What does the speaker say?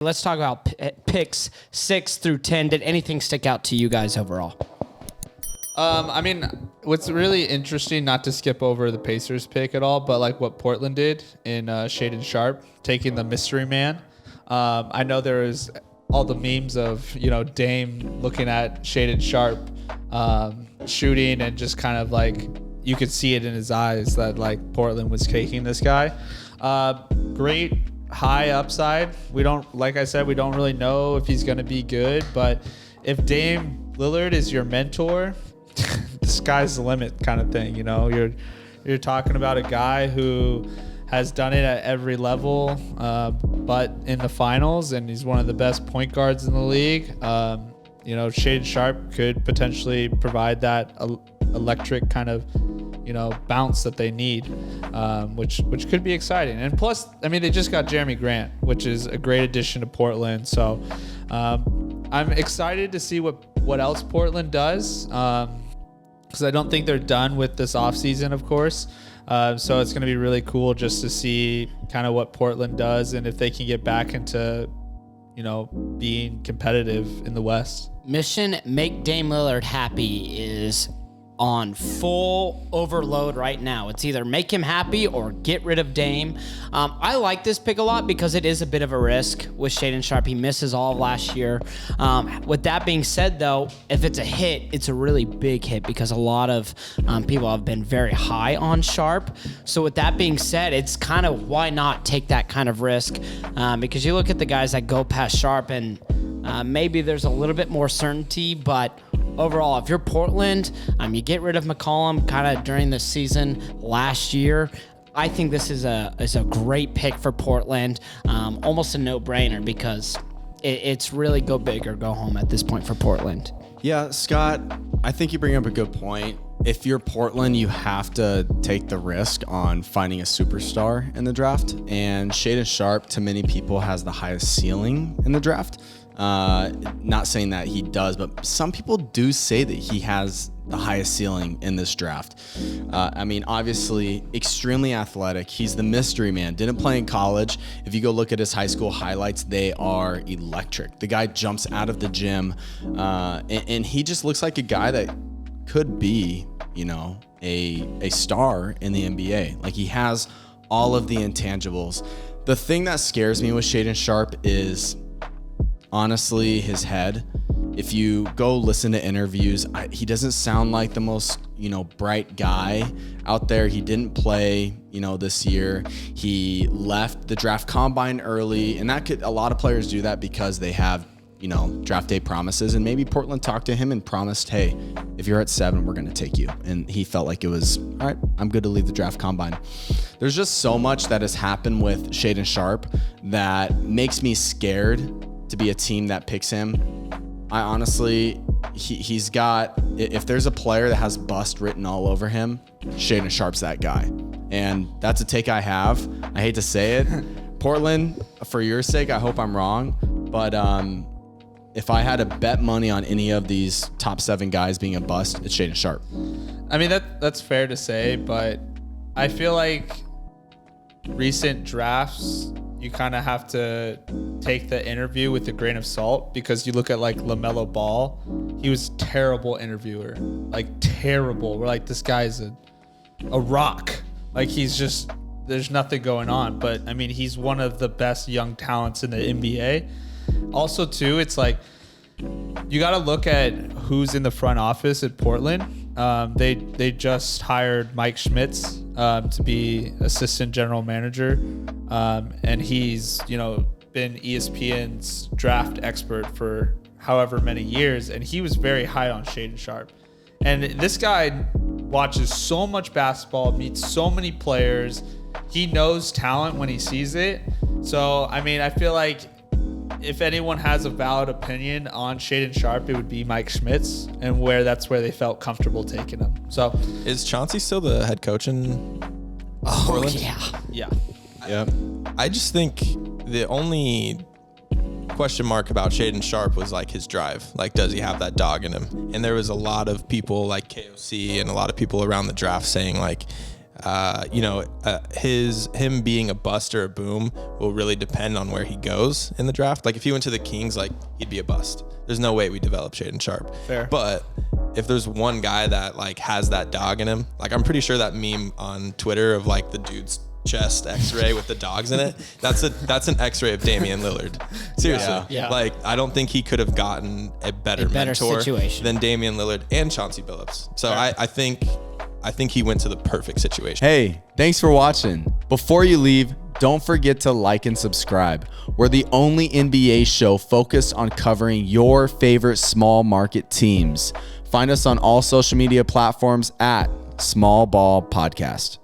Let's talk about picks 6 through 10. Did anything stick out to you guys overall? I mean, what's really interesting, not to skip over the Pacers pick at all, but like what Portland did in Shaedon Sharpe, taking the mystery man. I know there is all the memes of, Dame looking at Shaedon Sharpe shooting, and just kind of like you could see it in his eyes that like Portland was taking this guy. Great high upside. Like I said, we don't really know if he's going to be good, but if Dame Lillard is your mentor, the sky's the limit kind of thing. You're talking about a guy who has done it at every level, but in the finals, and he's one of the best point guards in the league. Shaedon Sharpe could potentially provide that electric kind of bounce that they need, which could be exciting. And plus, I mean, they just got Jeremy Grant, which is a great addition to Portland. So I'm excited to see what else Portland does, because I don't think they're done with this offseason, of course. So it's going to be really cool just to see kind of what Portland does, and if they can get back into being competitive in the West. Mission Make Dame Lillard Happy is on full overload right now. It's either make him happy or get rid of Dame. I like this pick a lot because it is a bit of a risk with Shaedon Sharpe. He misses all of last year. With that being said, though, if it's a hit, it's a really big hit because a lot of people have been very high on Sharpe. So with that being said, it's kind of why not take that kind of risk, because you look at the guys that go past Sharpe and maybe there's a little bit more certainty, but overall, if you're Portland, you get rid of McCollum kind of during the season last year. I think this is a great pick for Portland, almost a no-brainer because it's really go big or go home at this point for Portland. Yeah, Scott, I think you bring up a good point. If you're Portland, you have to take the risk on finding a superstar in the draft, and Shaedon Sharpe, to many people, has the highest ceiling in the draft. Not saying that he does, but some people do say that he has the highest ceiling in this draft. Obviously, extremely athletic. He's the mystery man. Didn't play in college. If you go look at his high school highlights, they are electric. The guy jumps out of the gym, and he just looks like a guy that could be, a star in the NBA. Like, he has all of the intangibles. The thing that scares me with Shaedon Sharpe is, honestly, his head. If you go listen to interviews, he doesn't sound like the most, bright guy out there. He didn't play, this year. He left the draft combine early, and a lot of players do that because they have, draft day promises, and maybe Portland talked to him and promised, hey, if you're at 7, we're going to take you. And he felt like it was, all right, I'm good to leave the draft combine. There's just so much that has happened with Shaedon Sharpe that makes me scared to be a team that picks him. I honestly, he's got, if there's a player that has bust written all over him, Shaedon Sharpe's that guy. And that's a take I have. I hate to say it. Portland, for your sake, I hope I'm wrong. But if I had to bet money on any of these top 7 guys being a bust, it's Shaedon Sharpe. I mean, that's fair to say, but I feel like recent drafts, you kind of have to take the interview with a grain of salt, because you look at like LaMelo Ball, he was a terrible interviewer, like terrible. We're like, this guy's a rock. Like, there's nothing going on. But I mean, he's one of the best young talents in the NBA. Also too, it's like, you got to look at who's in the front office at Portland. They just hired Mike Schmitz to be assistant general manager, and he's been ESPN's draft expert for however many years, and he was very high on Shaedon Sharpe. And this guy watches so much basketball, meets so many players. He knows talent when he sees it. So I mean, I feel like if anyone has a valid opinion on Shaedon Sharpe, it would be Mike Schmitz, and that's where they felt comfortable taking him. So, is Chauncey still the head coach in Portland? Yeah. I just think the only question mark about Shaedon Sharpe was like his drive. Like, does he have that dog in him? And there was a lot of people like KOC and a lot of people around the draft saying like, him being a bust or a boom will really depend on where he goes in the draft. Like if he went to the Kings, like he'd be a bust. There's no way we develop Shaedon Sharpe. Fair. But if there's one guy that like has that dog in him, like I'm pretty sure that meme on Twitter of like the dude's chest X-ray with the dogs in it, that's an X-ray of Damian Lillard. Seriously. Yeah. Like I don't think he could have gotten a better mentor situation than Damian Lillard and Chauncey Billups. So I think he went to the perfect situation. Hey, thanks for watching. Before you leave, don't forget to like and subscribe. We're the only NBA show focused on covering your favorite small market teams. Find us on all social media platforms at Small Ball Podcast.